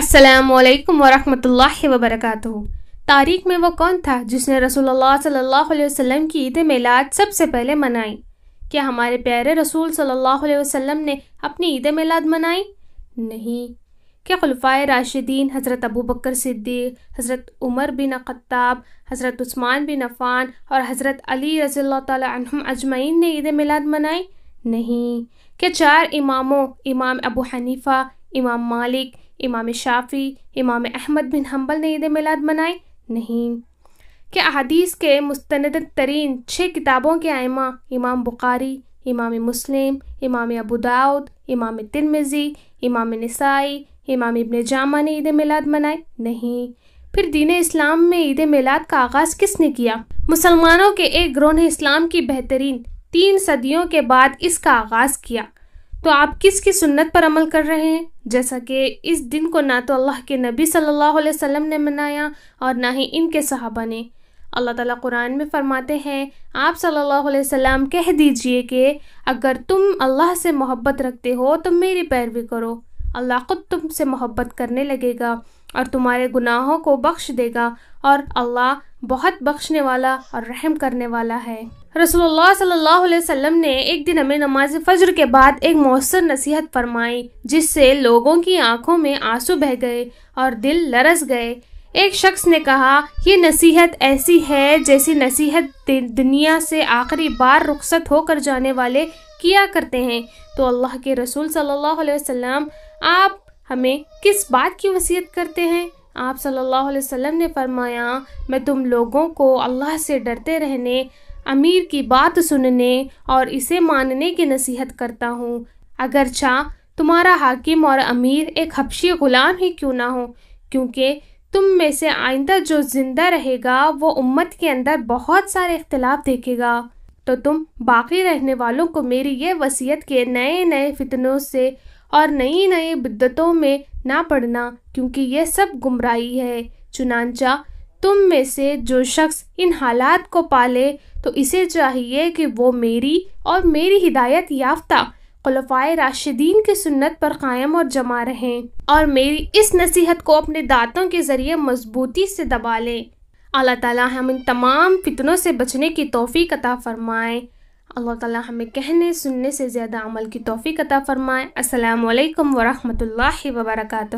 السلام علیکم ورحمۃ اللہ وبرکاتہ۔ تاریخ میں وہ کون تھا جس نے رسول اللہ صلی اللہ علیہ وسلم کی عید میلاد سب سے پہلے منائی؟ کیا ہمارے پیارے رسول صلی اللہ علیہ وسلم نے اپنی عید میلاد منائی؟ نہیں۔ کیا خلفائے راشدین حضرت ابوبکر صدیق، حضرت عمر بن خطاب، حضرت عثمان بن عفان اور حضرت علی رضی اللہ تعالی عنہم اجمعین نے عید میلاد منائی؟ نہیں۔ کیا چار اماموں امام ابو حنیفہ، امام مالک، امام شافعی، امام احمد بن حنبل نے عید میلاد منائی؟ نہیں۔ کیا احادیث کے مستند ترین 6 کتابوں کے ائمہ امام بخاری، امام مسلم، امام ابو داؤد، امام ترمذی، امام نسائی، امام ابن جامع نے عید میلاد منائی؟ نہیں۔ پھر دین اسلام میں عید میلاد کا آغاز کس نے کیا؟ مسلمانوں کے ایک گروہ نے اسلام کی بہترین 3 صدیوں کے بعد اس کا آغاز کیا۔ تو آپ کس کی سنت پر عمل کر رہے ہیں؟ جیسا کہ اس دن کو نہ تو اللہ کے نبی صلی اللہ علیہ وسلم نے منایا اور نہ ہی ان کے صحابہ نے۔ اللہ تعالیٰ قرآن میں فرماتے ہیں، آپ صلی اللہ علیہ وسلم کہہ دیجئے کہ اگر تم اللہ سے محبت رکھتے ہو تو میری پیروی کرو، اللہ خود تم سے محبت کرنے لگے گا اور تمہارے گناہوں کو بخش دے گا، اور اللہ بہت بخشنے والا اور رحم کرنے والا ہے۔ رسول اللہ صلی اللہ علیہ وسلم نے ایک دن ہمیں نماز فجر کے بعد ایک مؤثر نصیحت فرمائی جس سے لوگوں کی آنکھوں میں آنسو بہہ گئے اور دل لرز گئے۔ ایک شخص نے کہا، یہ نصیحت ایسی ہے جیسی نصیحت دنیا سے آخری بار رخصت ہو کر جانے والے کیا کرتے ہیں۔ تو اللہ کے رسول صلی اللہ علیہ وسلم، آپ ہمیں کس بات کی وصیت کرتے ہیں؟ آپ صلی اللہ علیہ وسلم نے فرمایا، میں تم لوگوں کو اللہ سے ڈرتے رہنے، امیر کی بات سننے اور اسے ماننے کی نصیحت کرتا ہوں، اگرچہ تمہارا حاکم اور امیر ایک حبشی غلام ہی کیوں نہ ہو، کیونکہ تم میں سے آئندہ جو زندہ رہے گا وہ امت کے اندر بہت سارے اختلاف دیکھے گا۔ تو تم باقی رہنے والوں کو میری یہ وصیت کے نئے نئے فتنوں سے اور نئی نئی بدعتوں میں نہ پڑنا، کیونکہ یہ سب گمراہی ہے۔ چنانچہ تم میں سے جو شخص ان حالات کو پالے تو اسے چاہیے کہ وہ میری اور میری ہدایت یافتہ خلفائے راشدین کی سنت پر قائم اور جمع رہیں اور میری اس نصیحت کو اپنے دانتوں کے ذریعے مضبوطی سے دبا لیں۔ اللہ تعالیٰ ہم ان تمام فتنوں سے بچنے کی توفیق عطا فرمائے۔ اللہ تعالیٰ ہمیں کہنے سننے سے زیادہ عمل کی توفیق عطا فرمائے۔ السلام علیکم ورحمۃ اللہ وبرکاتہ۔